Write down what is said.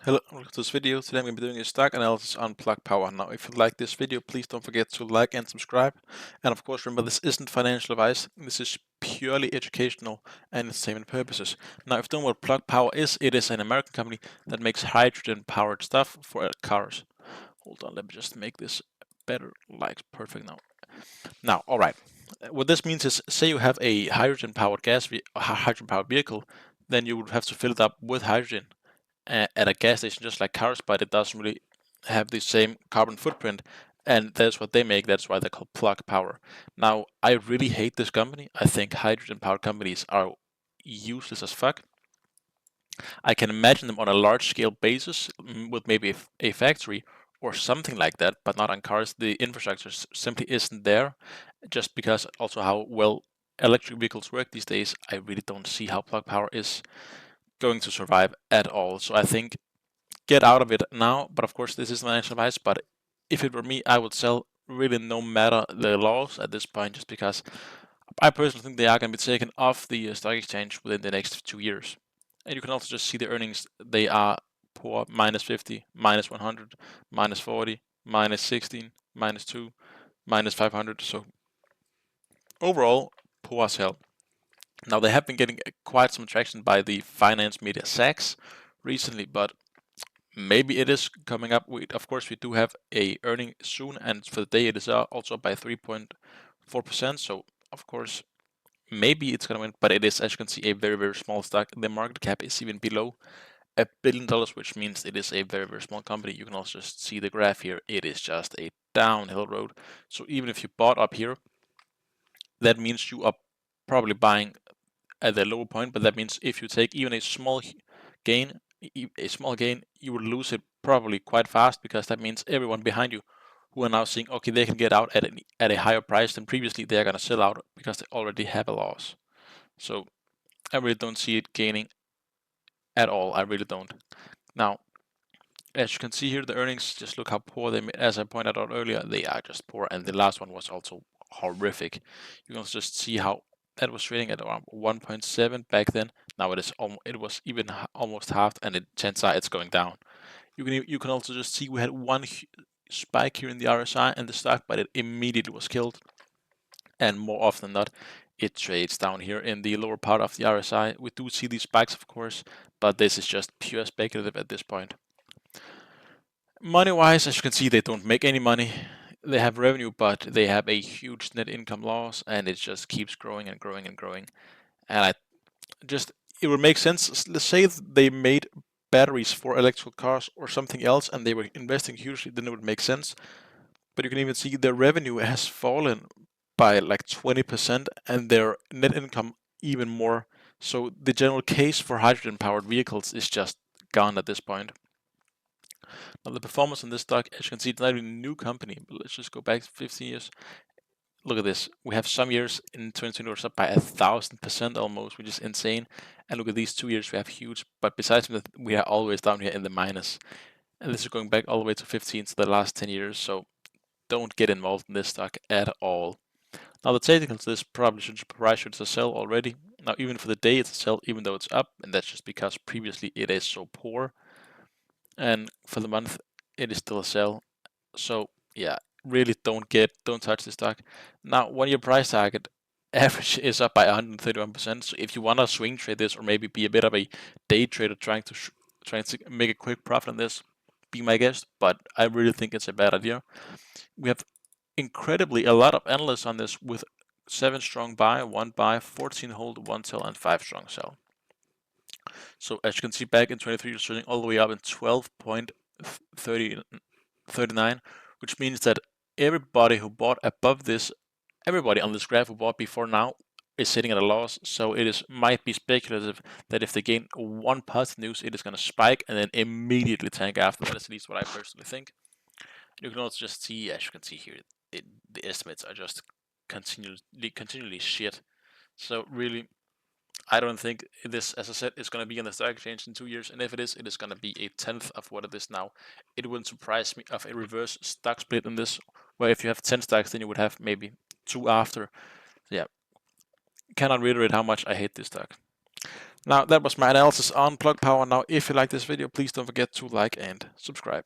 Hello, welcome to this video. Today I'm going to be doing a stock analysis on Plug Power. Now, if you like this video, please don't forget to like and subscribe. And of course, remember this isn't financial advice. This is purely educational and entertainment purposes. Now, if you don't know what Plug Power is, it is an American company that makes hydrogen-powered stuff for cars. Hold on, let me just make this better. Like perfect now. Now, all right. What this means is, say you have a hydrogen-powered vehicle, then you would have to fill it up with hydrogen at a gas station, just like cars, but it doesn't really have the same carbon footprint. And that's what they make. That's why they're called Plug Power. Now, I really hate this company. I think hydrogen powered companies are useless as fuck. I can imagine them on a large scale basis with maybe a factory or something like that, but not on cars. The infrastructure simply isn't there, just because also how well electric vehicles work these days. I really don't see how Plug Power is going to survive at all. So I think get out of it now. But of course, this is financial advice. But if it were me, I would sell really no matter the laws at this point, just because I personally think they are going to be taken off the stock exchange within the next 2 years. And you can also just see the earnings. They are poor, minus 50, minus 100, minus 40, minus 16, minus 2, minus 500. So overall, poor as hell. Now, they have been getting quite some traction by the finance media Sachs recently, but maybe it is coming up. Of course, we do have a earning soon, and for the day it is also by 3.4%. So, of course, maybe it's going to win, but it is, as you can see, a very, very small stock. The market cap is even below $1 billion, which means it is a very, very small company. You can also just see the graph here. It is just a downhill road. So even if you bought up here, that means you are probably buying at the lower point, but that means if you take even a small gain, you will lose it probably quite fast, because that means everyone behind you who are now seeing, okay, they can get out at a higher price than previously, they're going to sell out because they already have a loss. So I really don't see it gaining at all. I really don't. Now, as you can see here, the earnings, just look how poor they, as I pointed out earlier, they are just poor. And the last one was also horrific. You can just see how that was trading at around 1.7 back then. Now it was even almost halved, and chances are it's going down. You can also just see we had one spike here in the RSI and the stock, but it immediately was killed. And more often than not, it trades down here in the lower part of the RSI. We do see these spikes, of course, but this is just pure speculative at this point. Money-wise, as you can see, they don't make any money. They have revenue, but they have a huge net income loss, and it just keeps growing and growing and growing. And it would make sense. Let's say they made batteries for electrical cars or something else, and they were investing hugely, then it would make sense. But you can even see their revenue has fallen by like 20%, and their net income even more. So the general case for hydrogen-powered vehicles is just gone at this point. Now, the performance on this stock, as you can see, it's not even a new company, but let's just go back 15 years. Look at this. We have some years in 2020 we're up by 1,000% almost, which is insane. And look at these 2 years, we have huge. But besides that, we are always down here in the minus. And this is going back all the way to 15, so the last 10 years. So don't get involved in this stock at all. Now, the technicals, this probably should surprise you, it's a sell already. Now, even for the day, it's a sell, even though it's up. And that's just because previously it is so poor. And for the month, it is still a sell. So yeah, really don't touch this stock. Now, 1 year price target average is up by 131%. So if you want to swing trade this, or maybe be a bit of a day trader trying to make a quick profit on this, be my guest. But I really think it's a bad idea. We have incredibly a lot of analysts on this with 7 strong buy, 1 buy, 14 hold, 1 sell, and 5 strong sell. So as you can see, back in 23, you're trading all the way up in 12.39, which means that everybody who bought above this, everybody on this graph who bought before now, is sitting at a loss. So it might be speculative that if they gain one positive news, it is going to spike and then immediately tank after. That's at least what I personally think. You can also just see, as you can see here, the estimates are just continually shit. So really, I don't think this, as I said, is going to be on the stock exchange in 2 years. And if it is going to be a tenth of what it is now. It wouldn't surprise me of a reverse stock split in this, where if you have 10 stocks, then you would have maybe 2 after. Yeah, cannot reiterate how much I hate this stock. Now that was my analysis on Plug Power. Now if you like this video, please don't forget to like and subscribe.